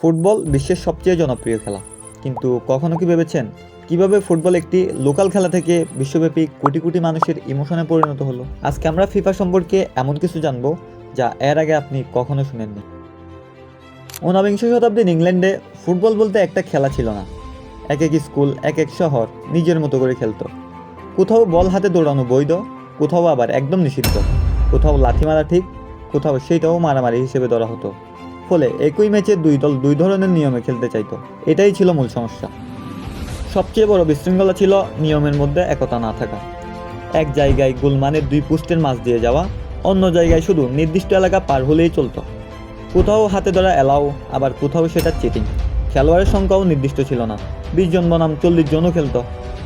Football বিশ্বের সবচেয়ে জনপ্রিয় খেলা, কিন্তু কখনো কি ভেবেছেন কিভাবে ফুটবল একটি লোকাল খেলা থেকে বিশ্বব্যাপী কোটি কোটি মানুষের ইমোশনে পরিণত হলো? আজকে আমরা ফিফা সম্পর্কে এমন কিছু জানবো যা এর আগে আপনি কখনো শুনেননি। ঊনবিংশ শতাব্দীর ইংল্যান্ডে ফুটবল বলতে একটা খেলা ছিল না। এক এক স্কুল, এক এক শহর নিজের মতো করে খেলতো। কোথাও বল হাতে দৌড়ানো বৈধ, কোথাও আবার একদম নিষিদ্ধ। কোথাও লাথি মারা ঠিক, কোথাও সেইটাও মারামারি হিসেবে ধরা হতো। ফলে একই ম্যাচে দুই দল দুই ধরনের নিয়মে খেলতে চাইতো। এটাই ছিল মূল সমস্যা। সবচেয়ে বড় বিশৃঙ্খলা ছিল নিয়মের মধ্যে একতা না থাকা। এক জায়গায় গোলমানের দুই পোস্টের মাঝ দিয়ে যাওয়া, অন্য জায়গায় শুধু নির্দিষ্ট এলাকা পার হলেই চলতো। কোথাও হাতে ধরা এলাও, আবার কোথাও সেটা চিটিং। খেলোয়াড়ের সংখ্যাও নির্দিষ্ট ছিল না, 20 জন বনাম 40 জনও খেলতো।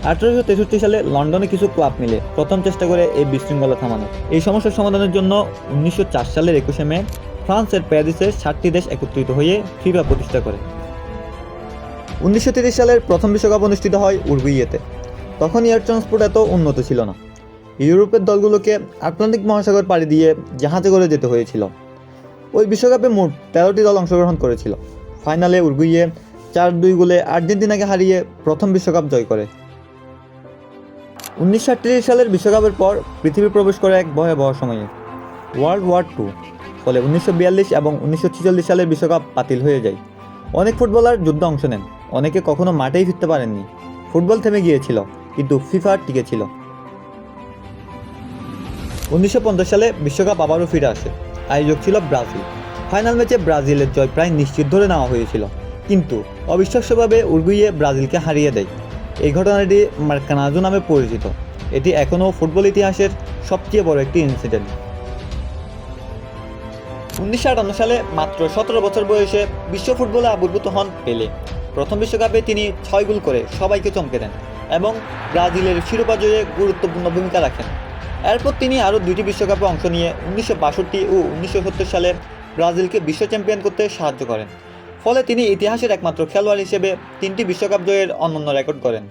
1863 সালে লন্ডনে কিছু ক্লাব মিলে প্রথম চেষ্টা করে এই বিশৃঙ্খলা থামানো। এই সমস্যার সমাধানের জন্য 1904 সালের 21 মে ফ্রান্সের প্যারিসে 7টি দেশ একত্রিত হয়ে ফিফা প্রতিষ্ঠা করে। 1930 সালের প্রথম বিশ্বকাপ অনুষ্ঠিত হয় উরুগুয়েতে। তখন এয়ার ট্রান্সপোর্ট এত উন্নত ছিল না। ইউরোপের দলগুলোকে আটলান্টিক মহাসাগর পাড়ি দিয়ে জাহাজে করে যেতে হয়েছিল। ওই বিশ্বকাপে মোট 13টি দল অংশগ্রহণ করেছিল। ফাইনালে উরুগুয়ে 4-2 গোলে আর্জেন্টিনাকে হারিয়ে প্রথম বিশ্বকাপ জয় করে। 1938 সালের বিশ্বকাপের পর পৃথিবী প্রবেশ করে এক ভয়াবহ সময়ে, ওয়ার্ল্ড ওয়ার 2। ফলে 1942 এবং 1946 সালের বিশ্বকাপ বাতিল হয়ে যায়। অনেক ফুটবলার যুদ্ধে অংশ নেন, অনেকে কখনো মাঠেই ফিরতে পারেননি। ফুটবল থেমে গিয়েছিল, কিন্তু ফিফা টিকে ছিল। 1950 সালে বিশ্বকাপ আবারও ফিরে আসে। আয়োজক ছিল ব্রাজিল। ফাইনাল ম্যাচে ব্রাজিলের জয় প্রায় নিশ্চিত ধরে নেওয়া হয়েছিল, কিন্তু অবিশ্বাস্যভাবে উরুগুয়ে ব্রাজিলকে হারিয়ে দেয়। এই ঘটনাটি মার্কানাজো নামে পরিচিত। এটি এখনও ফুটবল ইতিহাসের সবচেয়ে বড় একটি ইনসিডেন্ট। 1958 সালে মাত্র 17 বছর বয়সে বিশ্ব ফুটবলে আবির্ভূত হন পেলে। প্রথম বিশ্বকাপে তিনি 6 গোল করে সবাইকে চমকে দেন এবং ব্রাজিলের শিরোপা জয়ে গুরুত্বপূর্ণ ভূমিকা রাখেন। এরপর তিনি আরও 2টি বিশ্বকাপে অংশ নিয়ে 1962 ও 1970 সালে ব্রাজিলকে বিশ্ব চ্যাম্পিয়ন করতে সাহায্য করেন। ফলে তিনি ইতিহাসের একমাত্র খেলোয়াড় হিসেবে 3টি বিশ্বকাপ জয়ের অনন্য রেকর্ড করেন।